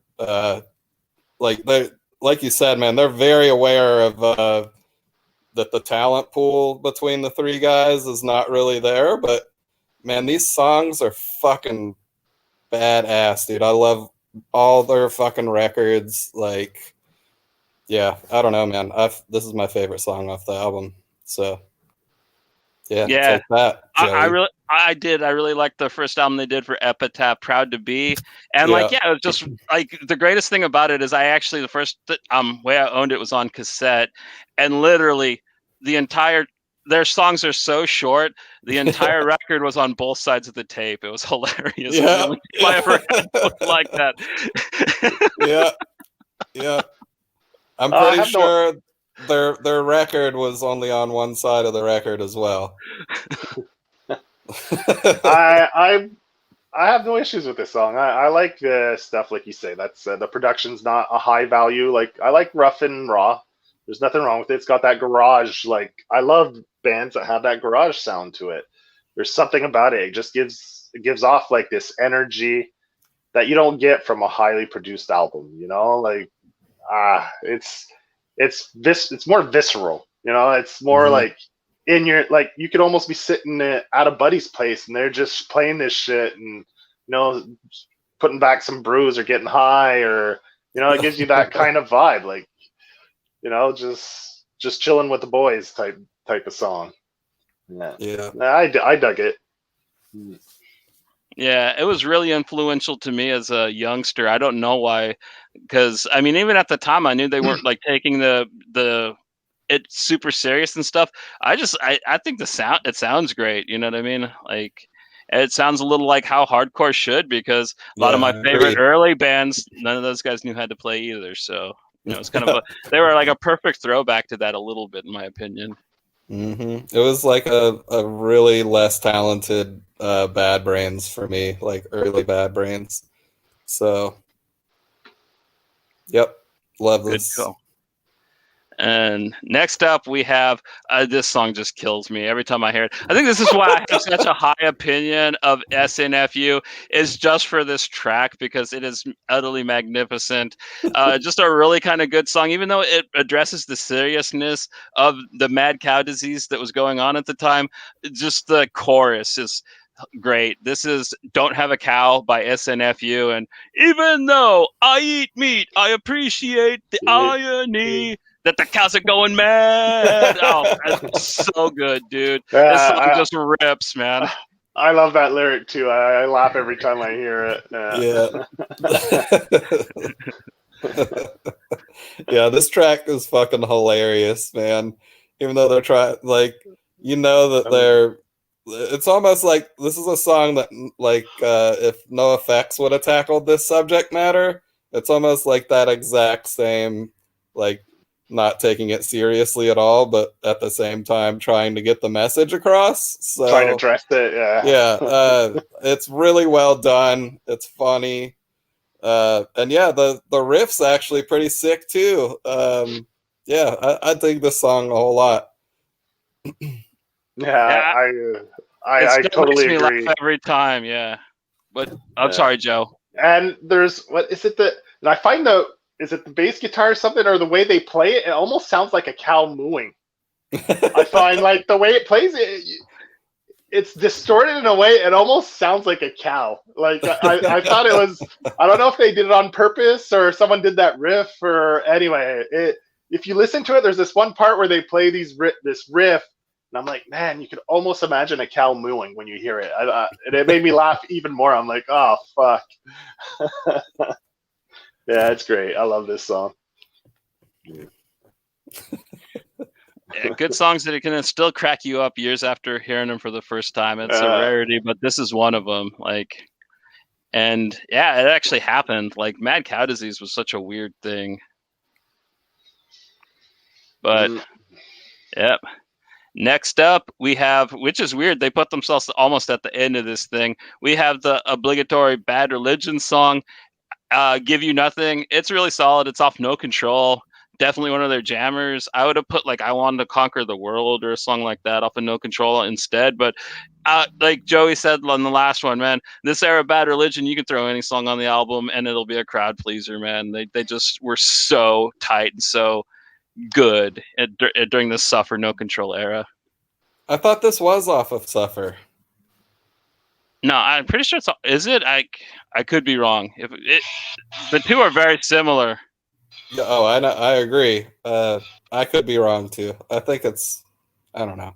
S2: Like you said, man, they're very aware of that the talent pool between the three guys is not really there. But man, these songs are fucking badass, dude. I love all their fucking records. Like, yeah, I don't know, man. This is my favorite song off the album. So, yeah,
S1: Yeah.
S2: take that, Joey.
S1: I really liked the first album they did for Epitaph, Proud to Be. And
S2: Yeah.
S1: it was just like the greatest thing about it is I actually the first way I owned it was on cassette, and literally the entire their songs are so short. The entire record was on both sides of the tape. It was hilarious.
S2: Yeah.
S1: It was the only tape I ever had was like that.
S2: Yeah. I'm pretty sure their record was only on one side of the record as well.
S3: I have no issues with this song. I like the stuff like you say. That's the production's not a high value. Like I like rough and raw. There's nothing wrong with it. It's got that garage. Like I love bands that have that garage sound to it. There's something about it. It just gives off like this energy that you don't get from a highly produced album. You know, like it's more visceral. You know, it's more like in your, like you could almost be sitting at a buddy's place and they're just playing this shit and, you know, putting back some brews or getting high, or, you know, it gives you that kind of vibe, like, you know, just chilling with the boys type of song. Yeah. I dug it.
S1: Yeah, it was really influential to me as a youngster. I don't know why, because I mean, even at the time, I knew they weren't like taking it super serious and stuff. I think it sounds great. You know what I mean? Like, it sounds a little like how hardcore should, because a lot of my favorite early bands, none of those guys knew how to play either. So, you know, it's kind of they were like a perfect throwback to that a little bit, in my opinion.
S2: It was like a really less talented Bad Brains for me, like early Bad Brains. So, yep, love this.
S1: Good call. And next up, we have this song just kills me every time I hear it. I think this is why I have such a high opinion of SNFU, is just for this track, because it is utterly magnificent. Just a really kind of good song, even though it addresses the seriousness of the mad cow disease that was going on at the time. Just the chorus is great. This is Don't Have a Cow by SNFU. And even though I eat meat, I appreciate the irony that the cows are going mad. Oh, that's so good, dude. This song just rips, man.
S3: I love that lyric too. I laugh every time I hear
S2: it. Yeah, this track is fucking hilarious, man. Even though they're trying, like, you know that it's almost like this is a song that, like, if NoFX would have tackled this subject matter, it's almost like that exact same, like, not taking it seriously at all, but at the same time trying to get the message across. So
S3: trying to address it,
S2: yeah. It's really well done. It's funny, and yeah, the riff's actually pretty sick too. Yeah, I dig this song a whole lot.
S3: I totally
S1: makes me
S3: agree.
S1: laugh every time. Yeah, but I'm sorry, Joe.
S3: And there's and I find is it the bass guitar or something, or the way they play it? It almost sounds like a cow mooing. I find like the way it plays it's distorted in a way. It almost sounds like a cow. Like I thought it was. I don't know if they did it on purpose or someone did that riff, or anyway. If you listen to it, there's this one part where they play this riff, and I'm like, man, you could almost imagine a cow mooing when you hear it. And it made me laugh even more. I'm like, oh fuck. Yeah, it's great. I love this song.
S1: Yeah, good songs that can still crack you up years after hearing them for the first time. It's a rarity, but this is one of them. Like, and yeah, it actually happened. Like, mad cow disease was such a weird thing. But yep. Next up, we have, which is weird, they put themselves almost at the end of this thing. We have the obligatory Bad Religion song, Give You Nothing. It's really solid. It's off No Control. Definitely one of their jammers. I would have put like I Wanted to Conquer the World or a song like that off of No Control instead. But like Joey said on the last one, man, this era of Bad Religion, you can throw any song on the album and it'll be a crowd pleaser, man. They just were so tight and so good during the Suffer No Control era.
S2: I thought this was off of Suffer.
S1: No, I'm pretty sure it's. Is it? I could be wrong. The two are very similar.
S2: Yeah, oh, I know, I agree. I could be wrong too. I think it's. I don't know.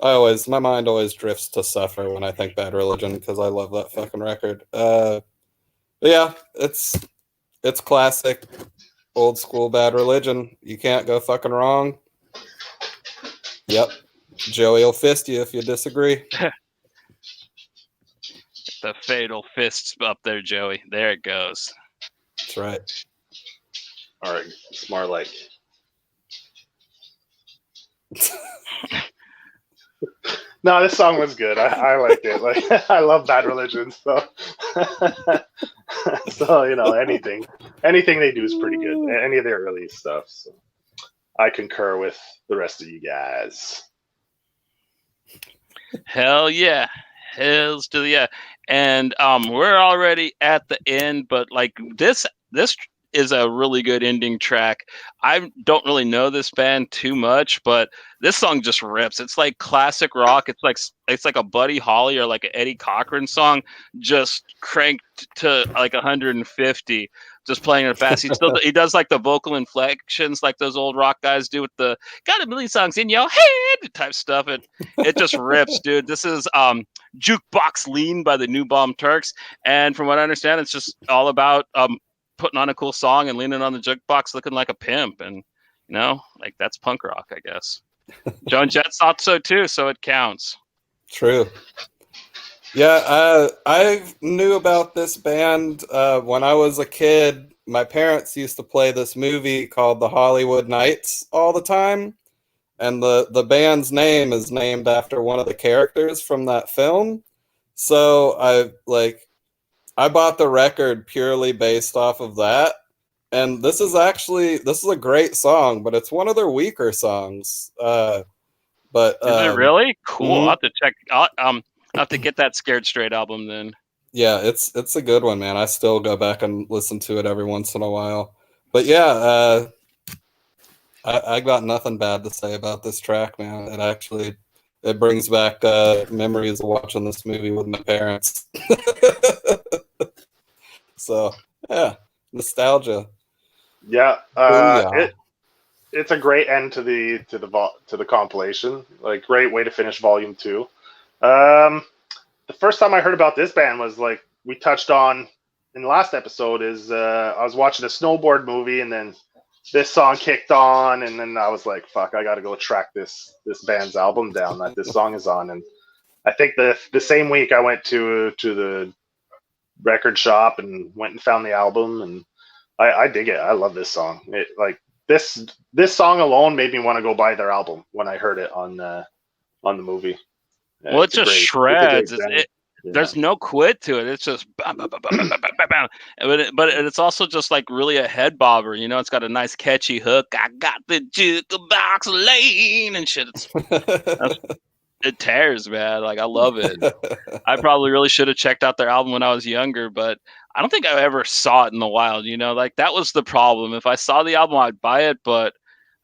S2: My mind always drifts to Suffer when I think Bad Religion because I love that fucking record. But yeah, it's classic, old school Bad Religion. You can't go fucking wrong. Yep, Joey will fist you if you disagree.
S1: The fatal fists up there, Joey. There it goes.
S2: That's right.
S3: All right, it's more like. No, this song was good. I liked it. Like I love Bad Religion, so so anything they do is pretty good. Any of their early stuff. So I concur with the rest of you guys.
S1: Hell yeah. Hells to the yeah. And we're already at the end, but like this is a really good ending track. I don't really know this band too much, but this song just rips. It's like classic rock. It's like a Buddy Holly or like an Eddie Cochran song, just cranked to like 150, just playing it fast. He does like the vocal inflections like those old rock guys do with the "got a million songs in your head" type stuff. It just rips, dude. This is Jukebox Lean by the New Bomb Turks, and from what I understand, it's just all about putting on a cool song and leaning on the jukebox looking like a pimp. And like that's punk rock, I guess. Joan Jett thought so too, so it counts.
S2: True. Yeah, I knew about this band when I was a kid. My parents used to play this movie called The Hollywood Knights all the time, and the band's name is named after one of the characters from that film. So I bought the record purely based off of that. And this is a great song, but it's one of their weaker songs. But
S1: is it really cool?
S2: Mm-hmm.
S1: I'll have to check. I'll have to get that Scared Straight album then.
S2: Yeah, it's a good one, man. I still go back and listen to it every once in a while. But yeah, I got nothing bad to say about this track, man. It brings back memories of watching this movie with my parents. So yeah, nostalgia.
S3: Yeah, it's a great end to the compilation. Like great way to finish volume 2. The first time I heard about this band was like we touched on in the last episode. Is I was watching a snowboard movie and then this song kicked on and then I was like, "Fuck, I got to go track this band's album down that this song is on." And I think the same week I went to the record shop and went and found the album, and I dig it. I love this song. It like this song alone made me want to go buy their album when I heard it on the movie.
S1: Well, it just shreds. There's no quit to it. It's just bam, bam, bam, bam, bam, bam, bam. But it's also just like really a head bobber. It's got a nice catchy hook. I got the jukebox lane and shit. It tears, man. Like I love it. I probably really should have checked out their album when I was younger, but I don't think I ever saw it in the wild. Like that was the problem. If I saw the album, I'd buy it, but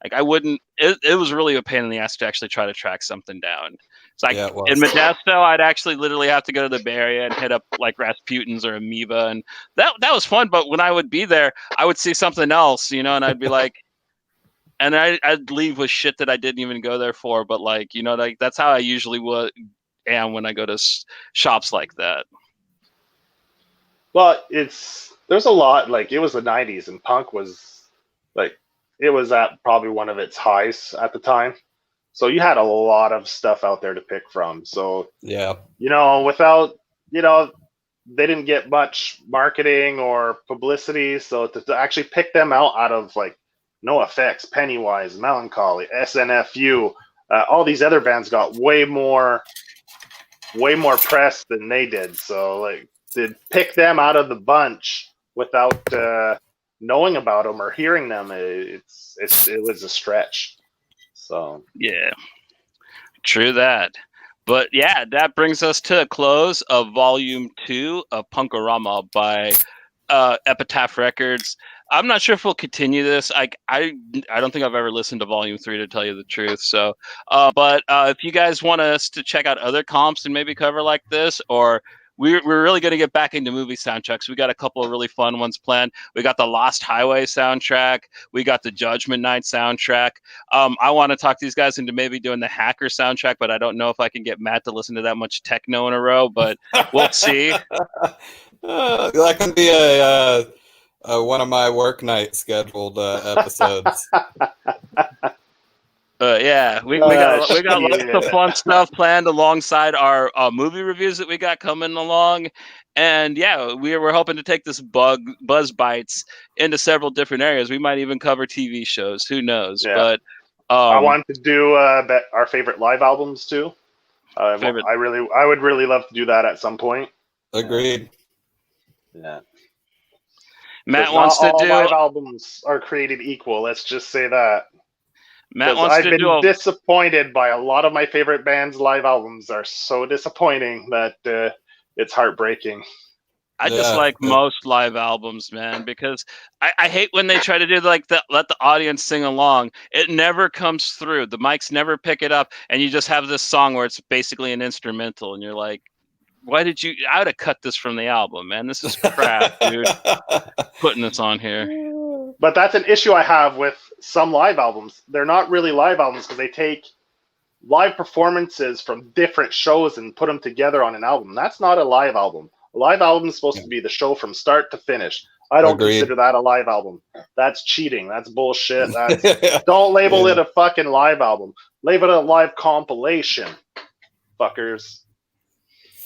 S1: like I wouldn't. It was really a pain in the ass to actually try to track something down. It's like in Modesto, I'd actually literally have to go to the Bay Area and hit up like Rasputin's or Amoeba, and that was fun. But when I would be there, I would see something else, and I'd be like, and I'd leave with shit that I didn't even go there for. But like like that's how I usually am when I go to shops like that.
S3: Well, there's a lot, like it was the 90s and punk was like it was at probably one of its highs at the time. So you had a lot of stuff out there to pick from. So
S2: yeah,
S3: without they didn't get much marketing or publicity. So to actually pick them out of like NoFX, Pennywise, Melancholy, SNFU, all these other bands got way more press than they did. So like to pick them out of the bunch without knowing about them or hearing them, it was a stretch. So
S1: yeah, true that. But yeah, that brings us to a close of Volume 2 of PunkOramA by Epitaph Records. I'm not sure if we'll continue this. I don't think I've ever listened to Volume 3 to tell you the truth. So, but if you guys want us to check out other comps and maybe cover like this, or we're really going to get back into movie soundtracks. We got a couple of really fun ones planned. We got the Lost Highway soundtrack. We got the Judgment Night soundtrack. I want to talk these guys into maybe doing the Hacker soundtrack, but I don't know if I can get Matt to listen to that much techno in a row, but we'll see.
S2: That can be a one of my work night scheduled episodes.
S1: Yeah, we got lots of fun stuff planned alongside our movie reviews that we got coming along, and yeah, we're hoping to take this Buzz Bites into several different areas. We might even cover TV shows. Who knows?
S3: Yeah.
S1: But
S3: I want to do our favorite live albums too. I would really love to do that at some point.
S2: Agreed.
S3: Yeah.
S1: Matt wants to do.
S3: Live albums are created equal. Let's just say that.
S1: Matt wants
S3: I've
S1: to
S3: been
S1: do.
S3: disappointed by a lot of my favorite bands' live albums. Are so disappointing that it's heartbreaking.
S1: I just like most live albums, man, because I hate when they try to do like let the audience sing along. It never comes through. The mics never pick it up, and you just have this song where it's basically an instrumental, and you're like, why did you? I would have cut this from the album, man. This is crap, dude. Putting this on here.
S3: But that's an issue I have with some live albums. They're not really live albums because they take live performances from different shows and put them together on an album. That's not a live album. A live album is supposed to be the show from start to finish. I don't consider that a live album. That's cheating. That's bullshit. Don't label it a fucking live album. Label it a live compilation. Fuckers.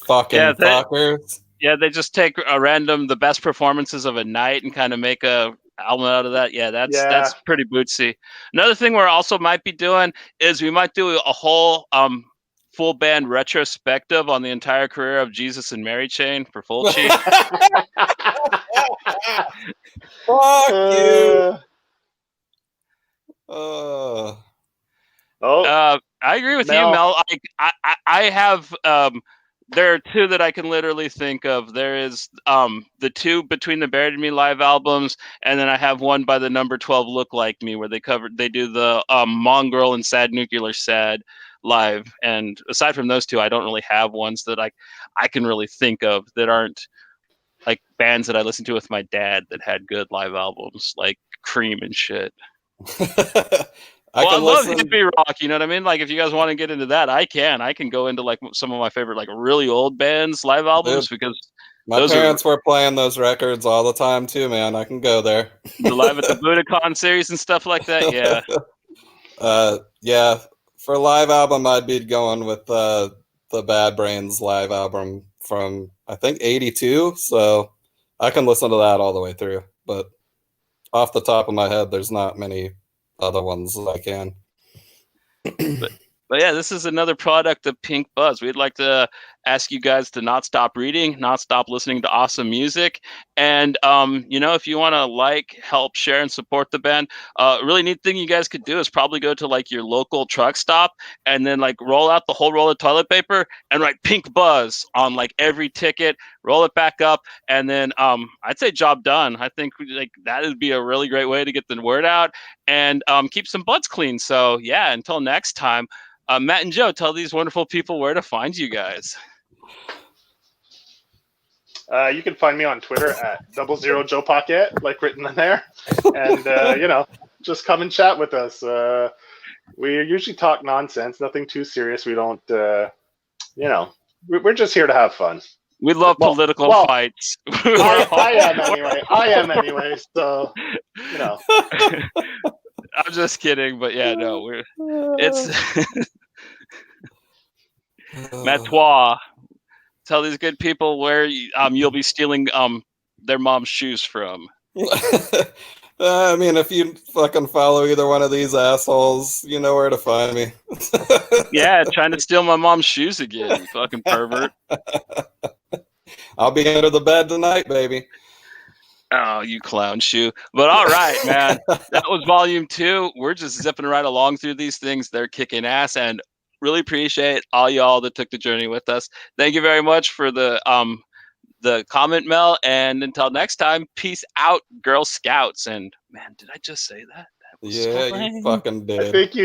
S2: Fuckers.
S1: Yeah, they just take the best performances of a night and kind of make a album out of that. Yeah, that's pretty bootsy. Another thing we're also might be doing is we might do a whole full band retrospective on the entire career of Jesus and Mary Chain for Fulci.
S2: Fuck you.
S1: I agree with you, Mel. I have there are two that I can literally think of. There is the two Between the Buried and Me live albums, and then I have one by the Number 12 Look Like Me where they do the Mongrel and Sad Nuclear Sad live. And aside from those two, I don't really have ones that I can really think of that aren't like bands that I listened to with my dad that had good live albums, like Cream and shit. I love hippie rock, you know what I mean? Like, if you guys want to get into that, I can go into like some of my favorite like really old bands live albums. Dude, because
S2: my parents were playing those records all the time too, man. I can go there.
S1: The Live at the Budokan series and stuff like that. Yeah.
S2: Yeah. For live album, I'd be going with the Bad Brains live album from I think '82. So I can listen to that all the way through. But off the top of my head, there's not many other ones I can.
S1: But yeah, this is another product of Pink Buzz. We'd like to ask you guys to not stop reading, not stop listening to awesome music. And, if you want to help, share, and support the band, a really neat thing you guys could do is probably go to like your local truck stop and then like roll out the whole roll of toilet paper and write Pink Buzz on like every ticket, roll it back up. And then I'd say job done. I think like that would be a really great way to get the word out and keep some butts clean. So yeah, until next time, Matt and Joe, tell these wonderful people where to find you guys.
S3: You can find me on Twitter at 00JoePocket, like written in there. And, just come and chat with us. We usually talk nonsense, nothing too serious. We don't, we're just here to have fun.
S1: We love political fights.
S3: I am anyway. So,
S1: I'm just kidding, but yeah, no, it's Matois. Tell these good people where you'll be stealing their mom's shoes from.
S2: I mean, if you fucking follow either one of these assholes, you know where to find me.
S1: Yeah, trying to steal my mom's shoes again, you fucking pervert.
S2: I'll be under the bed tonight, baby.
S1: Oh, you clown shoe. But all right, man. That was volume 2. We're just zipping right along through these things. They're kicking ass, and really appreciate all y'all that took the journey with us. Thank you very much for the the comment mail. And until next time, peace out, Girl Scouts. And man, did I just say that? That was so
S2: Yeah, you
S1: lame.
S2: fucking
S3: I
S2: did.
S3: think you